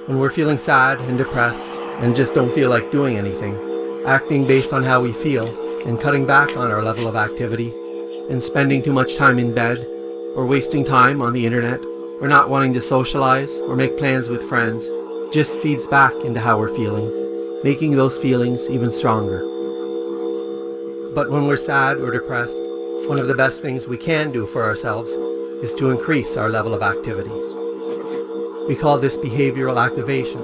When we're feeling sad and depressed and just don't feel like doing anything, acting based on how we feel and cutting back on our level of activity and spending too much time in bed or wasting time on the internet or not wanting to socialize or make plans with friends just feeds back into how we're feeling, making those feelings even stronger. But when we're sad or depressed, one of the best things we can do for ourselves is to increase our level of activity. We call this behavioral activation,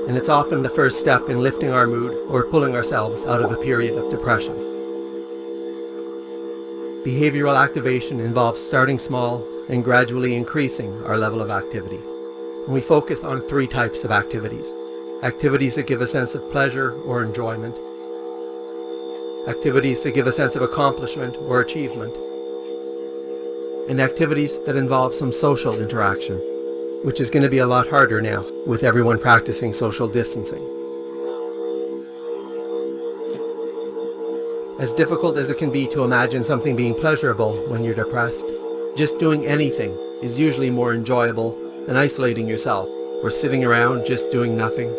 and it's often the first step in lifting our mood or pulling ourselves out of a period of depression. Behavioral activation involves starting small and gradually increasing our level of activity. And we focus on 3 types of activities. Activities that give a sense of pleasure or enjoyment, activities that give a sense of accomplishment or achievement, and activities that involve some social interaction, which is going to be a lot harder now with everyone practicing social distancing. As difficult as it can be to imagine something being pleasurable when you're depressed, just doing anything is usually more enjoyable than isolating yourself or sitting around just doing nothing.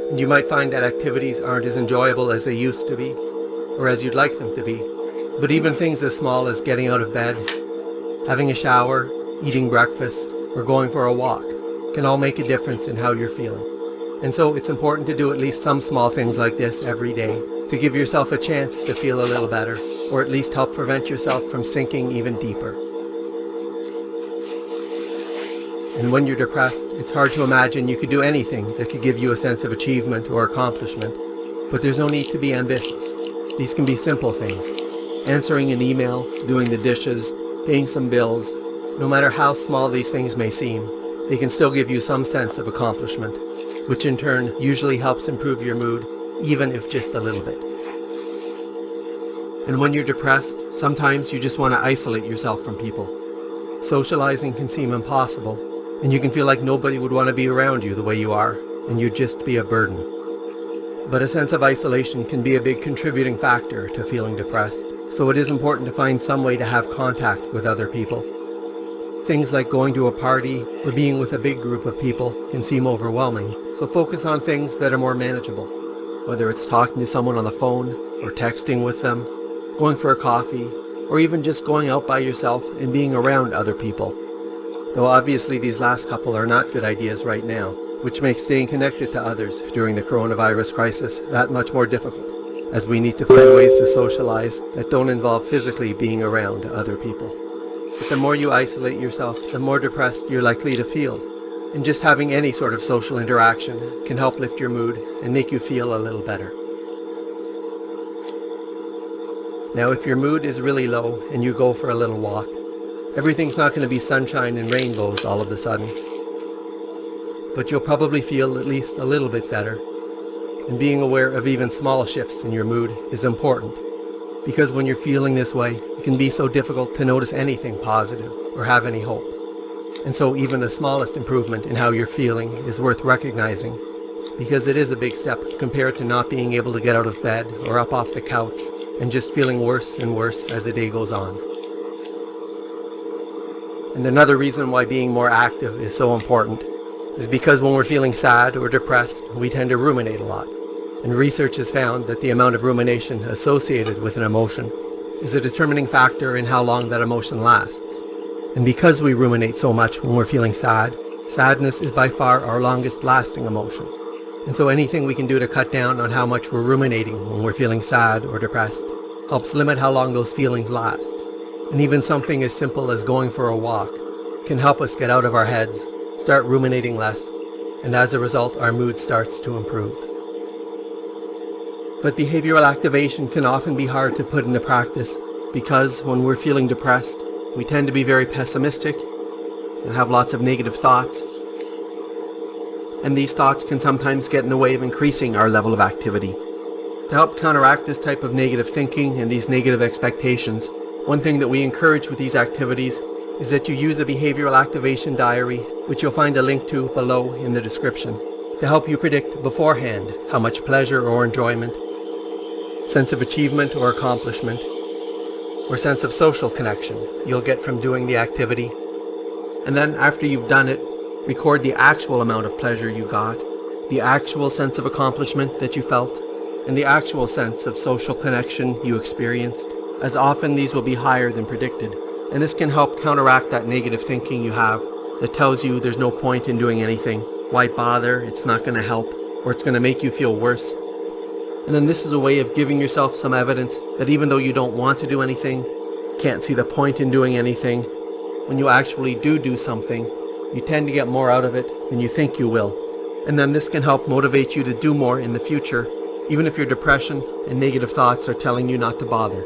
And you might find that activities aren't as enjoyable as they used to be, or as you'd like them to be. But even things as small as getting out of bed, having a shower, eating breakfast, or going for a walk can all make a difference in how you're feeling. And so it's important to do at least some small things like this every day to give yourself a chance to feel a little better, or at least help prevent yourself from sinking even deeper. And when you're depressed, it's hard to imagine you could do anything that could give you a sense of achievement or accomplishment. But there's no need to be ambitious. These can be simple things. Answering an email, doing the dishes, paying some bills. No matter how small these things may seem, they can still give you some sense of accomplishment, which in turn usually helps improve your mood, even if just a little bit. And when you're depressed, sometimes you just want to isolate yourself from people. Socializing can seem impossible, and you can feel like nobody would want to be around you the way you are, and you'd just be a burden. But a sense of isolation can be a big contributing factor to feeling depressed, so it is important to find some way to have contact with other people. Things like going to a party or being with a big group of people can seem overwhelming, so focus on things that are more manageable, whether it's talking to someone on the phone or texting with them, going for a coffee, or even just going out by yourself and being around other people. Though obviously these last couple are not good ideas right now, which makes staying connected to others during the coronavirus crisis that much more difficult, as we need to find ways to socialize that don't involve physically being around other people. But the more you isolate yourself, the more depressed you're likely to feel. And just having any sort of social interaction can help lift your mood and make you feel a little better. Now, if your mood is really low and you go for a little walk, everything's not going to be sunshine and rainbows all of a sudden. But you'll probably feel at least a little bit better. And being aware of even small shifts in your mood is important, because when you're feeling this way, it can be so difficult to notice anything positive or have any hope. And so even the smallest improvement in how you're feeling is worth recognizing, because it is a big step compared to not being able to get out of bed or up off the couch and just feeling worse and worse as the day goes on. And another reason why being more active is so important is because when we're feeling sad or depressed, we tend to ruminate a lot. And research has found that the amount of rumination associated with an emotion is a determining factor in how long that emotion lasts. And because we ruminate so much when we're feeling sad, sadness is by far our longest lasting emotion. And so anything we can do to cut down on how much we're ruminating when we're feeling sad or depressed helps limit how long those feelings last. And even something as simple as going for a walk can help us get out of our heads, start ruminating less, and as a result our mood starts to improve. But behavioral activation can often be hard to put into practice because when we're feeling depressed, we tend to be very pessimistic and have lots of negative thoughts. And these thoughts can sometimes get in the way of increasing our level of activity. To help counteract this type of negative thinking and these negative expectations, one thing that we encourage with these activities is that you use a behavioral activation diary, which you'll find a link to below in the description, to help you predict beforehand how much pleasure or enjoyment, sense of achievement or accomplishment, or sense of social connection you'll get from doing the activity. And then after you've done it, Record the actual amount of pleasure you got, the actual sense of accomplishment that you felt, and the actual sense of social connection you experienced, as often these will be higher than predicted. And this can help counteract that negative thinking you have that tells you there's no point in doing anything. Why bother? It's not going to help, or it's going to make you feel worse. And then this is a way of giving yourself some evidence that even though you don't want to do anything, can't see the point in doing anything, when you actually do something, you tend to get more out of it than you think you will. And then this can help motivate you to do more in the future, even if your depression and negative thoughts are telling you not to bother.